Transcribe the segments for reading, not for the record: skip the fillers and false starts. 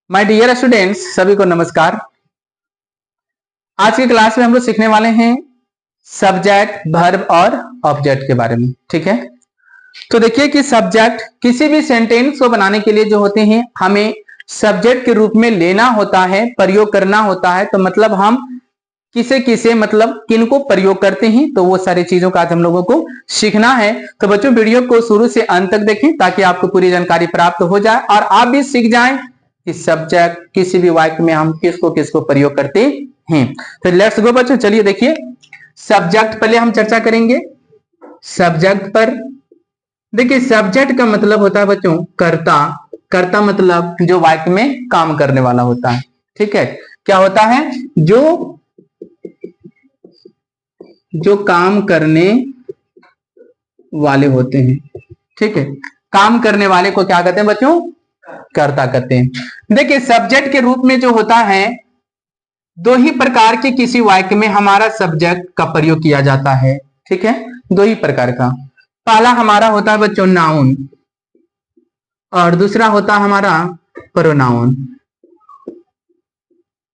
My dear students, सभी को नमस्कार। आज की क्लास में हम लोग सीखने वाले हैं सब्जेक्ट, वर्ब और ऑब्जेक्ट के बारे में। ठीक है, तो देखिए कि सब्जेक्ट किसी भी सेंटेंस को बनाने के लिए जो होते हैं हमें सब्जेक्ट के रूप में लेना होता है, प्रयोग करना होता है। तो मतलब हम किसे किसे मतलब किनको प्रयोग करते हैं, तो वो सारी चीजों का आज हम लोगों को सीखना है। तो बच्चों, वीडियो को शुरू से अंत तक देखें ताकि आपको पूरी जानकारी प्राप्त हो जाए और आप भी सीख जाएं कि सब्जेक्ट किसी भी वाक्य में हम किसको किसको प्रयोग करते हैं। तो लेट्स गो बच्चों, चलिए देखिए सब्जेक्ट पहले हम चर्चा करेंगे सब्जेक्ट पर। देखिए सब्जेक्ट का मतलब होता है बच्चों कर्ता। कर्ता मतलब जो वाक्य में काम करने वाला होता है। ठीक है, क्या होता है? जो काम करने वाले होते हैं। ठीक है, काम करने वाले को क्या कहते हैं बच्चों? कर्ता कहते हैं। देखिए सब्जेक्ट के रूप में जो होता है दो ही प्रकार के किसी वाक्य में हमारा सब्जेक्ट का प्रयोग किया जाता है। ठीक है, दो ही प्रकार का। पहला हमारा होता है बच्चों नाउन और दूसरा होता है हमारा प्रोनाउन।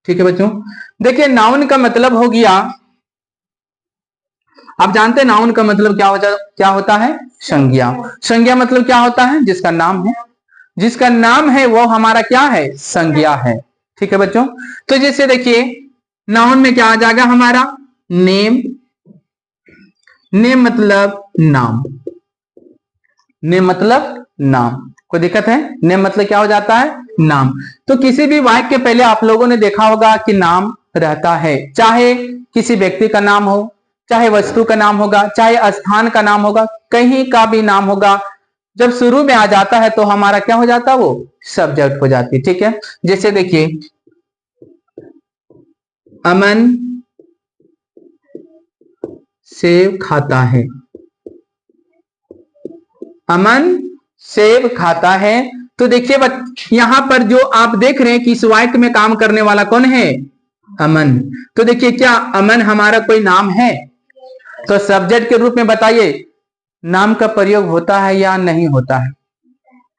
ठीक है बच्चों, देखिए नाउन का मतलब हो गया, आप जानते हैं नाउन का मतलब क्या होता है? संज्ञा। संज्ञा मतलब क्या होता है? जिसका नाम है। जिसका नाम है वो हमारा क्या है? संज्ञा है। ठीक है बच्चों, तो जैसे देखिए नाउन में क्या आ जाएगा हमारा? नेम। नेम मतलब नाम। नेम मतलब नाम। कोई दिक्कत है? नेम मतलब क्या हो जाता है? नाम। तो किसी भी वाक्य के पहले आप लोगों ने देखा होगा कि नाम रहता है, चाहे किसी व्यक्ति का नाम हो, चाहे वस्तु का नाम होगा, चाहे स्थान का नाम होगा, कहीं का भी नाम होगा। जब शुरू में आ जाता है तो हमारा क्या हो जाता है? वो सब्जेक्ट हो जाती है। ठीक है, जैसे देखिए अमन सेब खाता है। अमन सेब खाता है। तो देखिए यहां पर जो आप देख रहे हैं कि इस वाक्य में काम करने वाला कौन है? अमन। तो देखिए क्या अमन हमारा कोई नाम है? तो सब्जेक्ट के रूप में बताइए नाम का प्रयोग होता है या नहीं होता है?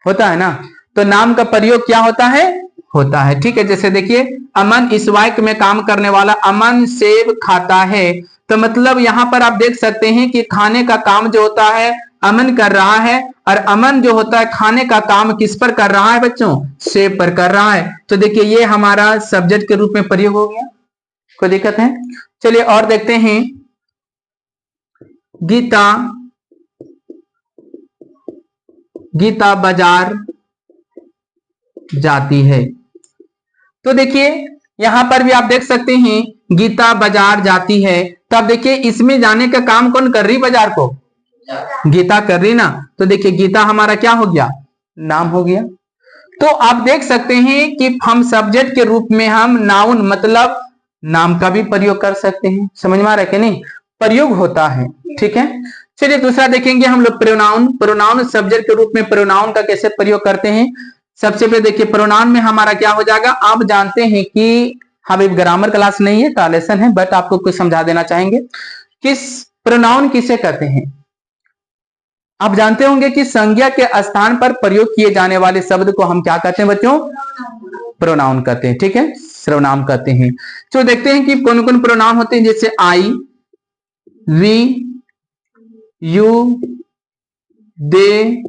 होता है ना। तो नाम का प्रयोग क्या होता है? होता है। ठीक है, जैसे देखिए अमन इस वाक्य में काम करने वाला, अमन सेब खाता है। तो मतलब यहां पर आप देख सकते हैं कि खाने का काम जो होता है अमन कर रहा है, और अमन जो होता है खाने का काम किस पर कर रहा है बच्चों? सेब पर कर रहा है। तो देखिए ये हमारा सब्जेक्ट के रूप में प्रयोग हो गया। कोई दिक्कत है? चलिए और देखते हैं गीता बाजार जाती है। तो देखिए यहां पर भी आप देख सकते हैं गीता बाजार जाती है। तब देखिए इसमें जाने का काम कौन कर रही? बाजार को गीता कर रही ना। तो देखिए गीता हमारा क्या हो गया? नाम हो गया। तो आप देख सकते हैं कि हम सब्जेक्ट के रूप में हम नाउन मतलब नाम का भी प्रयोग कर सकते हैं। समझ में आ रहा है कि नहीं? प्रयोग होता है। ठीक है, चलिए दूसरा देखेंगे हम लोग प्रोनाउन। प्रोनाउन सब्जेक्ट के रूप में प्रोनाउन का कैसे प्रयोग करते हैं। सबसे पहले देखिए प्रोनाउन में हमारा क्या हो जाएगा। आप जानते हैं कि हम ग्रामर क्लास नहीं है, ट्रांसलेशन है, बट आपको कुछ समझा देना चाहेंगे। किस प्रोनाउन किसे कहते हैं? आप जानते होंगे कि संज्ञा के स्थान पर प्रयोग किए जाने वाले शब्द को हम क्या कहते हैं बच्चों? प्रोनाउन कहते हैं। ठीक है, सर्वनाम कहते हैं। तो देखते हैं कि कौन कौन प्रोनाउन होते हैं, जैसे I, we, you, they,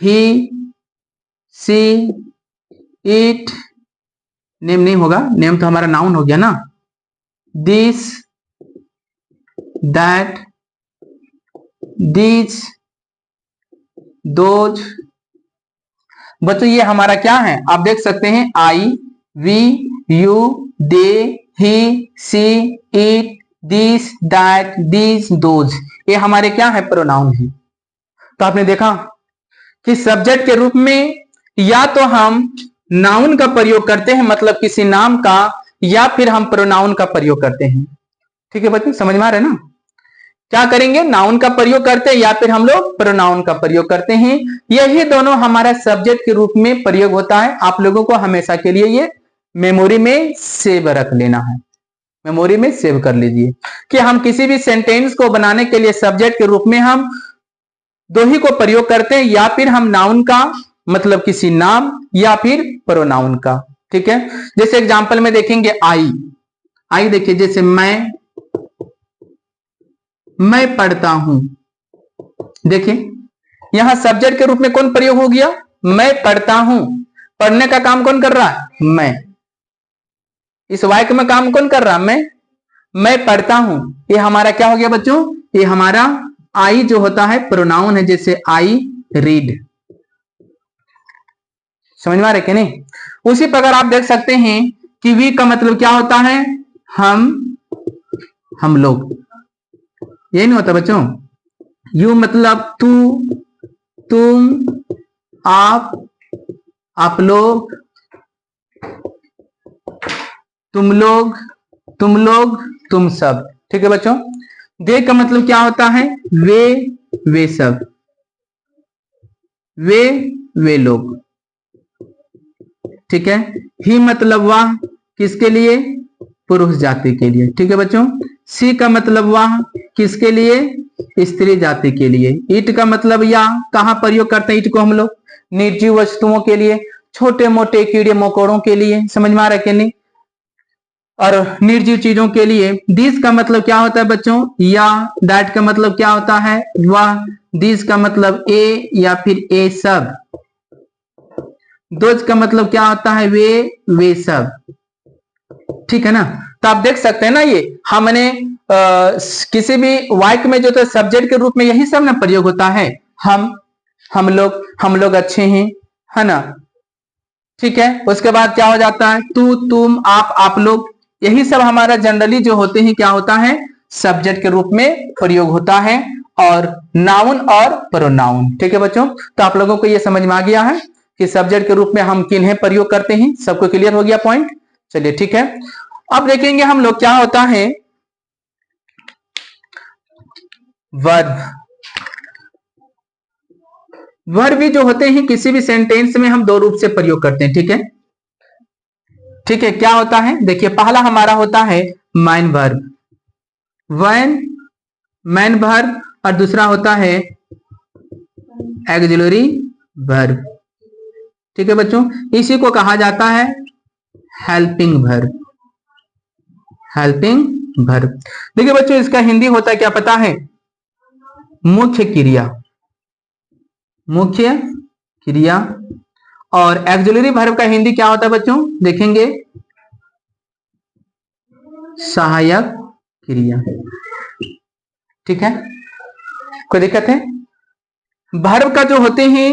he, she, it. Name नहीं होगा, नेम तो हमारा नाउन हो गया ना। This, that, these, those. बच्चों ये हमारा क्या है? आप देख सकते हैं I, we, you, they, he, she, it, this, that, these, those. ये हमारे क्या है? प्रोनाउन है। तो आपने देखा कि सब्जेक्ट के रूप में या तो हम नाउन का प्रयोग करते हैं मतलब किसी नाम का, या फिर हम प्रोनाउन का प्रयोग करते हैं। ठीक है बच्चों, समझ में आ रहा है ना? क्या करेंगे? नाउन का प्रयोग करते हैं या फिर हम लोग प्रोनाउन का प्रयोग करते हैं। यही दोनों हमारा सब्जेक्ट के रूप में प्रयोग होता है। आप लोगों को हमेशा के लिए ये मेमोरी में सेव रख लेना है। मेमोरी में सेव कर लीजिए कि हम किसी भी सेंटेंस को बनाने के लिए सब्जेक्ट के रूप में हम दो ही को प्रयोग करते हैं, या फिर हम नाउन का मतलब किसी नाम या फिर प्रोनाउन का। ठीक है, जैसे एग्जांपल में देखेंगे आई देखिए, जैसे मैं पढ़ता हूं। देखिए यहां सब्जेक्ट के रूप में कौन प्रयोग हो गया, मैं पढ़ता हूं। पढ़ने का काम कौन कर रहा है, मैं। इस वाक्य में काम कौन कर रहा है, मैं पढ़ता हूं। ये हमारा क्या हो गया बच्चों, ये हमारा आई जो होता है प्रोनाउन है, जैसे आई रीड। समझ में आ रहा है कि नहीं। उसी प्रकार आप देख सकते हैं कि वी का मतलब क्या होता है, हम लोग। ये नहीं होता बच्चों। यू मतलब तू, तुम, आप लोग, तुम लोग, तुम सब। ठीक है बच्चों। दे का मतलब क्या होता है, वे सब, वे लोग। ठीक है। ही मतलब वह, किसके लिए, पुरुष जाति के लिए। ठीक है बच्चों। सी का मतलब वह, किसके लिए, स्त्री जाति के लिए। ईट का मतलब या, कहां प्रयोग करते हैं ईट को हम लोग, निर्जीव वस्तुओं के लिए, छोटे मोटे कीड़े मकोड़ों के लिए। समझ में आ रहा है कि नहीं। और निर्जीव चीजों के लिए। दिस का मतलब क्या होता है बच्चों, या। दैट का मतलब क्या होता है, वह। दिस का मतलब ए या फिर ए सब। दोज का मतलब क्या होता है, वे सब। ठीक है ना। तो आप देख सकते हैं ना, ये हमने किसी भी वाक्य में जो तो सब्जेक्ट के रूप में यही सब ना प्रयोग होता है, हम लोग अच्छे हैं, है ना। ठीक है। उसके बाद क्या हो जाता है, तू, तुम, आप लोग। यही सब हमारा जनरली जो होते हैं क्या होता है, सब्जेक्ट के रूप में प्रयोग होता है, और नाउन और प्रोनाउन। ठीक है बच्चों। तो आप लोगों को ये समझ में आ गया है कि सब्जेक्ट के रूप में हम किन्हें प्रयोग करते हैं। सबको क्लियर हो गया पॉइंट। चलिए ठीक है। अब देखेंगे हम लोग क्या होता है वर्ब। वर्ब भी जो होते हैं किसी भी सेंटेंस में हम दो रूप से प्रयोग करते हैं। ठीक है। ठीक है, क्या होता है देखिए, पहला हमारा होता है मैन वर्ब, मैन वर्ब, और दूसरा होता है ऑक्सिलरी वर्ब। ठीक है बच्चों। इसी को कहा जाता है हेल्पिंग वर्ब, हेल्पिंग वर्ब। देखिए बच्चों, इसका हिंदी होता है क्या पता है, मुख्य क्रिया, मुख्य क्रिया। और ऑक्सिलरी वर्ब का हिंदी क्या होता है बच्चों, देखेंगे सहायक क्रिया। ठीक है, कोई दिक्कत है। वर्ब का जो होते हैं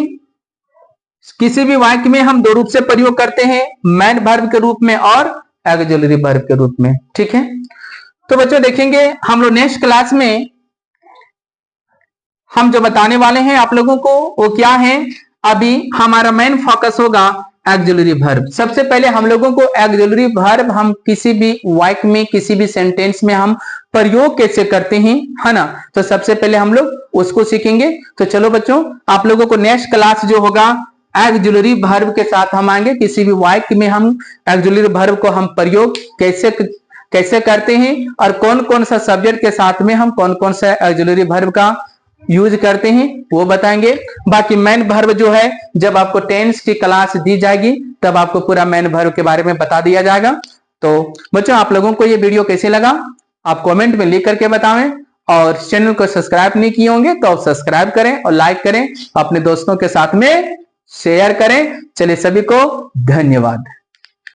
किसी भी वाक्य में हम दो रूप से प्रयोग करते हैं, मैन वर्ब के रूप में और ऑक्सिलरी वर्ब के रूप में। ठीक है। तो बच्चों देखेंगे हम लोग नेक्स्ट क्लास में हम जो बताने वाले हैं आप लोगों को वो क्या है। अभी हमारा मेन फोकस होगा ऑक्सिलरी वर्ब। सबसे पहले हम लोगों को ऑक्सिलरी वर्ब हम किसी भी वाक्य में किसी भी सेंटेंस में हम प्रयोग कैसे करते हैं, है ना। तो सबसे पहले हम लोग उसको सीखेंगे। तो चलो बच्चों, आप लोगों को नेक्स्ट क्लास जो होगा ऑक्सिलरी वर्ब के साथ हम आएंगे। किसी भी वाक्य में हम ऑक्सिलरी वर्ब को हम प्रयोग कैसे करते हैं, और कौन कौन सा सब्जेक्ट के साथ में हम कौन कौन सा ऑक्सिलरी वर्ब का यूज करते हैं वो बताएंगे। बाकी मैन वर्ब जो है, जब आपको टेंस की क्लास दी जाएगी तब आपको पूरा मैन वर्ब के बारे में बता दिया जाएगा। तो बच्चों, आप लोगों को ये वीडियो कैसे लगा आप कमेंट में लिख करके बताएं, और चैनल को सब्सक्राइब नहीं किए होंगे तो आप सब्सक्राइब करें और लाइक करें, अपने दोस्तों के साथ में शेयर करें। चलिए, सभी को धन्यवाद।